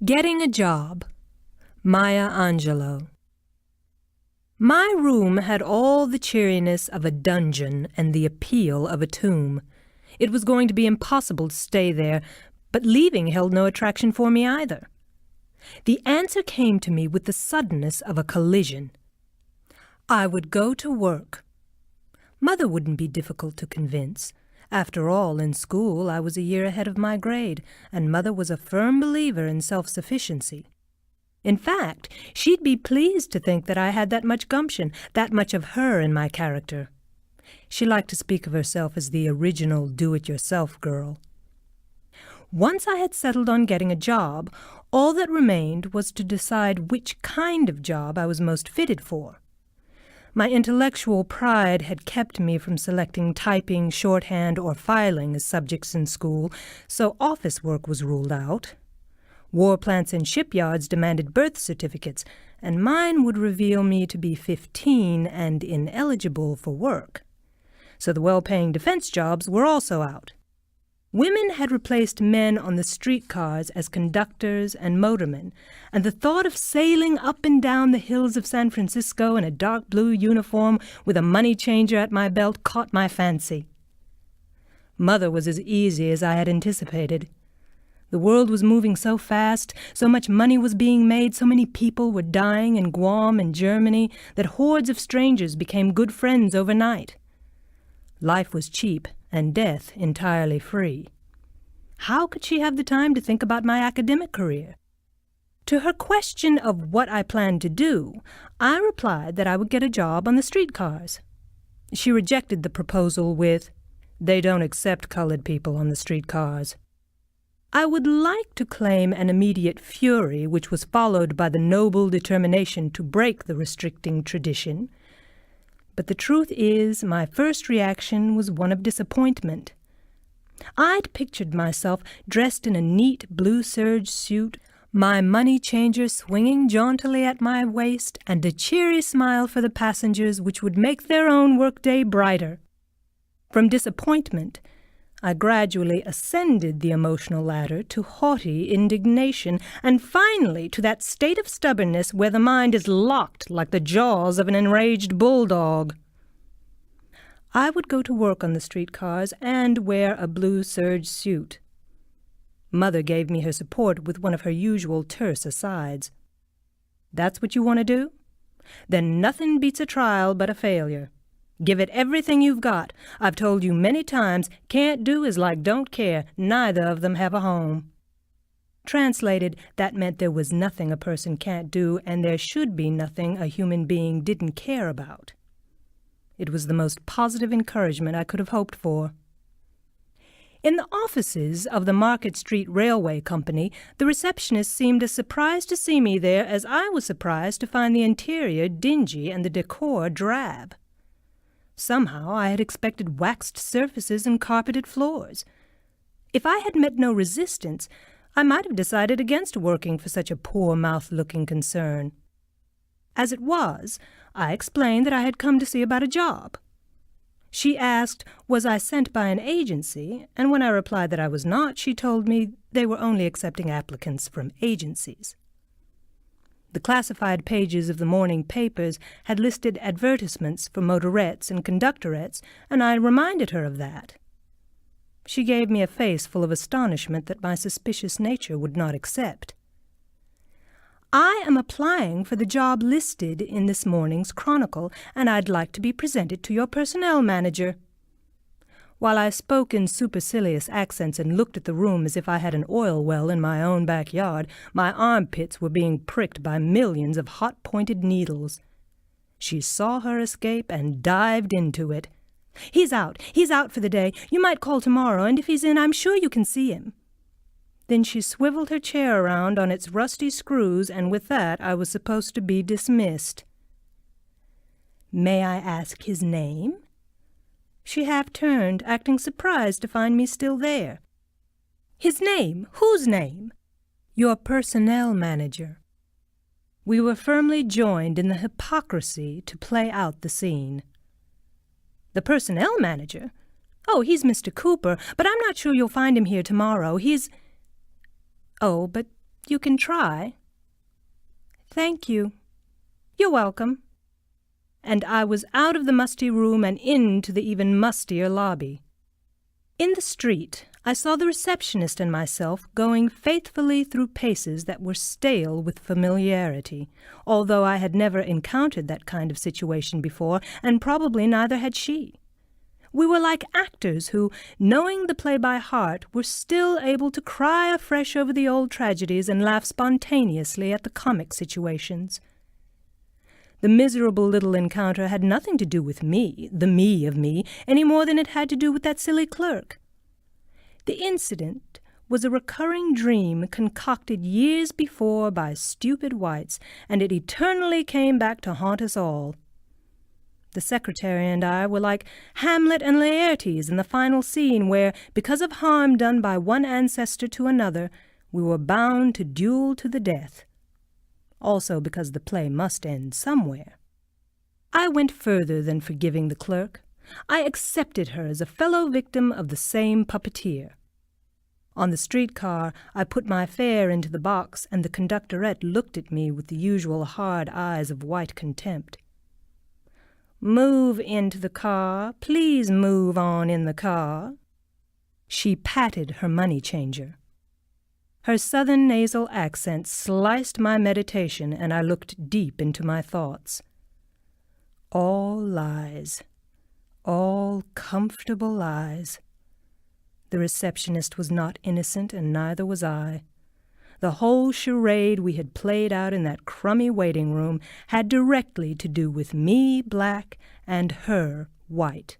Getting a Job, Maya Angelou. My room had all the cheeriness of a dungeon and the appeal of a tomb. It was going to be impossible to stay there, but leaving held no attraction for me either. The answer came to me with the suddenness of a collision. I would go to work. Mother wouldn't be difficult to convince. After all, in school I was a year ahead of my grade, and Mother was a firm believer in self-sufficiency. In fact, she'd be pleased to think that I had that much gumption, that much of her in my character. She liked to speak of herself as the original do-it-yourself girl. Once I had settled on getting a job, all that remained was to decide which kind of job I was most fitted for. My intellectual pride had kept me from selecting typing, shorthand, or filing as subjects in school, so office work was ruled out. War plants and shipyards demanded birth certificates, and mine would reveal me to be 15 and ineligible for work. So the well-paying defense jobs were also out. Women had replaced men on the streetcars as conductors and motormen, and the thought of sailing up and down the hills of San Francisco in a dark blue uniform with a money changer at my belt caught my fancy. Mother was as easy as I had anticipated. The world was moving so fast, so much money was being made, so many people were dying in Guam and Germany that hordes of strangers became good friends overnight. Life was cheap and death entirely free. How could she have the time to think about my academic career? To her question of what I planned to do, I replied that I would get a job on the streetcars. She rejected the proposal with, "They don't accept colored people on the streetcars." I would like to claim an immediate fury which was followed by the noble determination to break the restricting tradition. But the truth is, my first reaction was one of disappointment. I'd pictured myself dressed in a neat blue serge suit, my money changer swinging jauntily at my waist, and a cheery smile for the passengers which would make their own workday brighter. From disappointment, I gradually ascended the emotional ladder to haughty indignation, and finally to that state of stubbornness where the mind is locked like the jaws of an enraged bulldog. I would go to work on the streetcars and wear a blue serge suit. Mother gave me her support with one of her usual terse asides. "That's what you want to do? Then nothing beats a trial but a failure. Give it everything you've got. I've told you many times, can't do is like don't care. Neither of them have a home." Translated, that meant there was nothing a person can't do, and there should be nothing a human being didn't care about. It was the most positive encouragement I could have hoped for. In the offices of the Market Street Railway Company, the receptionist seemed as surprised to see me there as I was surprised to find the interior dingy and the decor drab. Somehow I had expected waxed surfaces and carpeted floors. If I had met no resistance, I might have decided against working for such a poor-mouthed-looking concern. As it was, I explained that I had come to see about a job. She asked, was I sent by an agency, and when I replied that I was not, she told me they were only accepting applicants from agencies. The classified pages of the morning papers had listed advertisements for motorettes and conductorettes, and I reminded her of that. She gave me a face full of astonishment that my suspicious nature would not accept. "I am applying for the job listed in this morning's Chronicle, and I'd like to be presented to your personnel manager." While I spoke in supercilious accents and looked at the room as if I had an oil well in my own backyard, my armpits were being pricked by millions of hot-pointed needles. She saw her escape and dived into it. He's out for the day. You might call tomorrow, and if he's in, I'm sure you can see him." Then she swiveled her chair around on its rusty screws, and with that I was supposed to be dismissed. "May I ask his name?" She half-turned, acting surprised to find me still there. "His name? Whose name?" "Your personnel manager." We were firmly joined in the hypocrisy to play out the scene. "The personnel manager? Oh, he's Mr. Cooper, but I'm not sure you'll find him here tomorrow. He's—" "Oh, but You can try." "Thank you." "You're welcome." And I was out of the musty room and into the even mustier lobby. In the street, I saw the receptionist and myself going faithfully through paces that were stale with familiarity, although I had never encountered that kind of situation before, and probably neither had she. We were like actors who, knowing the play by heart, were still able to cry afresh over the old tragedies and laugh spontaneously at the comic situations. The miserable little encounter had nothing to do with me, the me of me, any more than it had to do with that silly clerk. The incident was a recurring dream concocted years before by stupid whites, and it eternally came back to haunt us all. The secretary and I were like Hamlet and Laertes in the final scene where, because of harm done by one ancestor to another, we were bound to duel to the death. Also because the play must end somewhere. I went further than forgiving the clerk. I accepted her as a fellow victim of the same puppeteer. On the streetcar, I put my fare into the box, and the conductorette looked at me with the usual hard eyes of white contempt. "Move into the car. Please move on in the car." She patted her money-changer. Her southern nasal accent sliced my meditation, and I looked deep into my thoughts. All lies. All comfortable lies. The receptionist was not innocent, and neither was I. The whole charade we had played out in that crummy waiting room had directly to do with me, black, and her, white.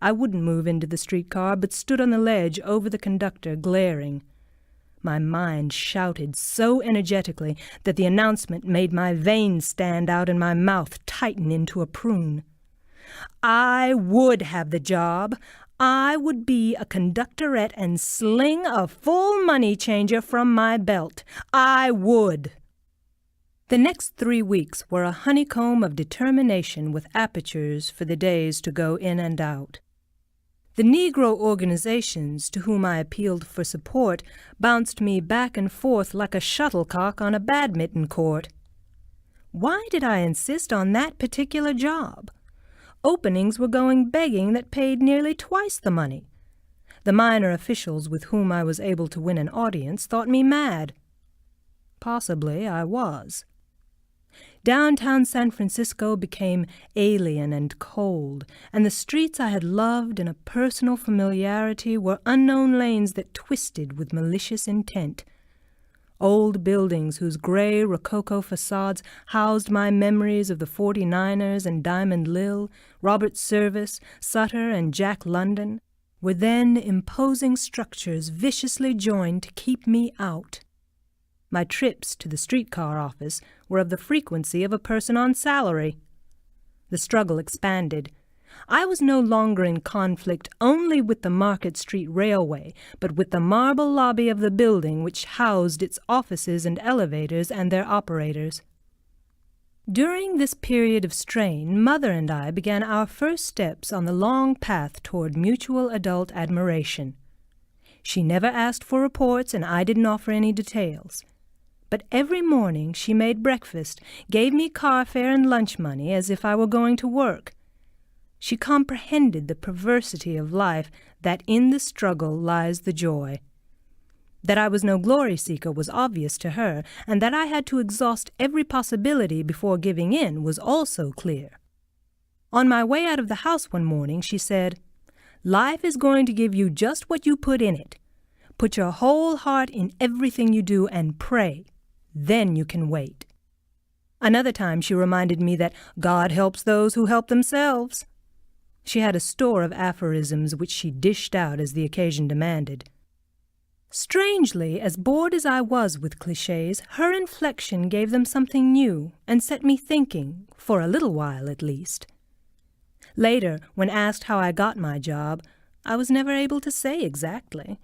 I wouldn't move into the streetcar, but stood on the ledge over the conductor, glaring. My mind shouted so energetically that the announcement made my veins stand out and my mouth tighten into a prune. I would have the job. I would be a conductorette and sling a full money-changer from my belt. I would. The next 3 weeks were a honeycomb of determination with apertures for the days to go in and out. The Negro organizations to whom I appealed for support bounced me back and forth like a shuttlecock on a badminton court. Why did I insist on that particular job? Openings were going begging that paid nearly twice the money. The minor officials with whom I was able to win an audience thought me mad. Possibly I was. Downtown San Francisco became alien and cold, and the streets I had loved in a personal familiarity were unknown lanes that twisted with malicious intent. Old buildings whose gray rococo facades housed my memories of the 49ers and Diamond Lil, Robert Service, Sutter, and Jack London, were then imposing structures viciously joined to keep me out. My trips to the streetcar office were of the frequency of a person on salary. The struggle expanded. I was no longer in conflict only with the Market Street Railway, but with the marble lobby of the building which housed its offices and elevators and their operators. During this period of strain, Mother and I began our first steps on the long path toward mutual adult admiration. She never asked for reports, and I didn't offer any details. But every morning she made breakfast, gave me car fare and lunch money as if I were going to work. She comprehended the perversity of life, that in the struggle lies the joy. That I was no glory seeker was obvious to her, and that I had to exhaust every possibility before giving in was also clear. On my way out of the house one morning, she said, "Life is going to give you just what you put in it. Put your whole heart in everything you do and pray. Then you can wait." Another time she reminded me that God helps those who help themselves. She had a store of aphorisms which she dished out as the occasion demanded. Strangely, as bored as I was with clichés, her inflection gave them something new and set me thinking, for a little while at least. Later, when asked how I got my job, I was never able to say exactly.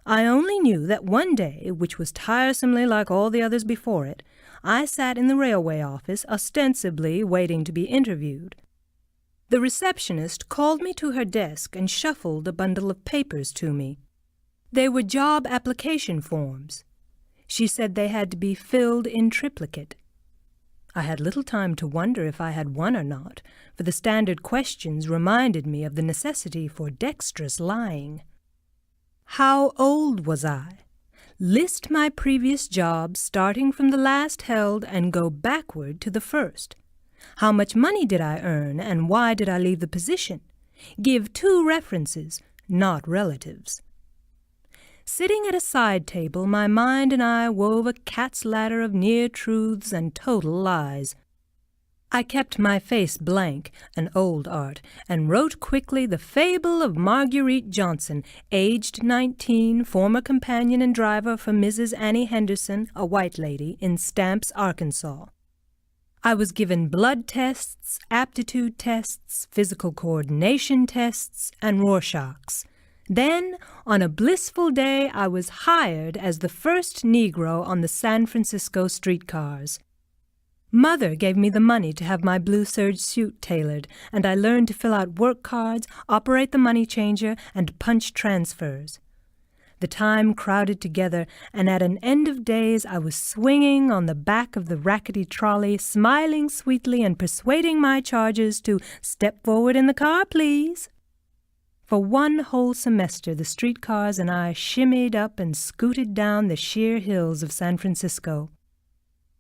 I only knew that one day, which was tiresomely like all the others before it, I sat in the railway office, ostensibly waiting to be interviewed. The receptionist called me to her desk and shuffled a bundle of papers to me. They were job application forms. She said they had to be filled in triplicate. I had little time to wonder if I had won or not, for the standard questions reminded me of the necessity for dexterous lying. How old was I? List my previous jobs starting from the last held and go backward to the first. How much money did I earn and why did I leave the position? Give 2 references, not relatives. Sitting at a side table, my mind and I wove a cat's ladder of near truths and total lies. I kept my face blank, an old art, and wrote quickly the fable of Marguerite Johnson, aged 19, former companion and driver for Mrs. Annie Henderson, a white lady, in Stamps, Arkansas. I was given blood tests, aptitude tests, physical coordination tests, and Rorschachs. Then, on a blissful day, I was hired as the first Negro on the San Francisco streetcars. Mother gave me the money to have my blue serge suit tailored, and I learned to fill out work cards, operate the money changer, and punch transfers. The time crowded together, and at an end of days I was swinging on the back of the rackety trolley, smiling sweetly and persuading my charges to step forward in the car, please. For 1 whole semester, the streetcars and I shimmied up and scooted down the sheer hills of San Francisco.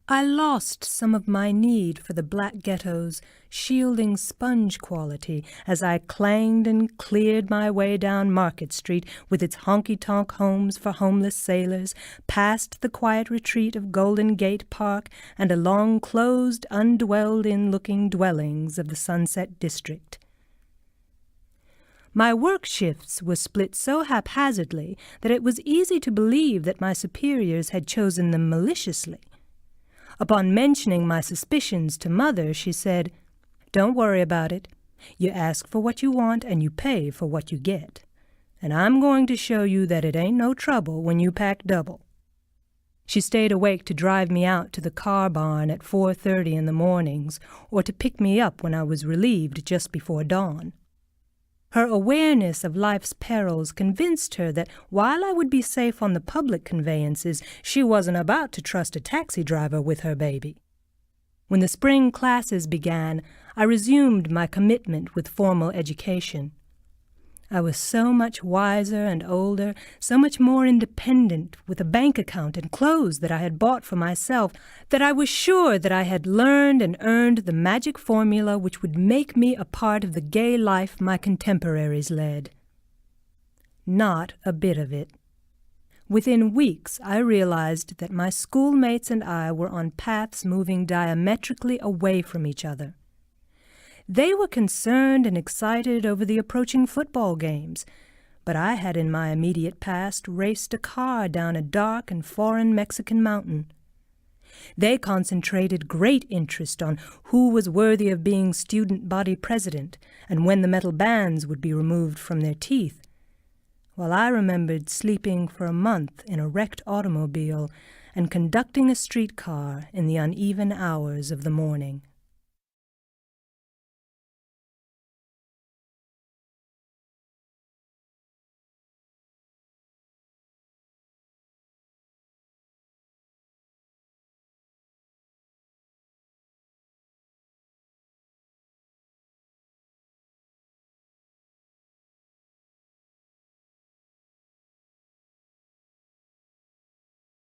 I lost some of my need for the black ghetto's shielding sponge quality as I clanged and cleared my way down Market Street with its honky-tonk homes for homeless sailors, past the quiet retreat of Golden Gate Park and along closed, undwelled-in-looking dwellings of the Sunset District. My work shifts were split so haphazardly that it was easy to believe that my superiors had chosen them maliciously. Upon mentioning my suspicions to Mother, she said, "Don't worry about it. You ask for what you want and you pay for what you get. And I'm going to show you that it ain't no trouble when you pack double." She stayed awake to drive me out to the car barn at 4:30 in the mornings, or to pick me up when I was relieved just before dawn. Her awareness of life's perils convinced her that while I would be safe on the public conveyances, she wasn't about to trust a taxi driver with her baby. When the spring classes began, I resumed my commitment with formal education. I was so much wiser and older, so much more independent, with a bank account and clothes that I had bought for myself, that I was sure that I had learned and earned the magic formula which would make me a part of the gay life my contemporaries led. Not a bit of it. Within weeks, I realized that my schoolmates and I were on paths moving diametrically away from each other. They were concerned and excited over the approaching football games, but I had in my immediate past raced a car down a dark and foreign Mexican mountain. They concentrated great interest on who was worthy of being student body president and when the metal bands would be removed from their teeth, while I remembered sleeping for a month in a wrecked automobile and conducting a streetcar in the uneven hours of the morning.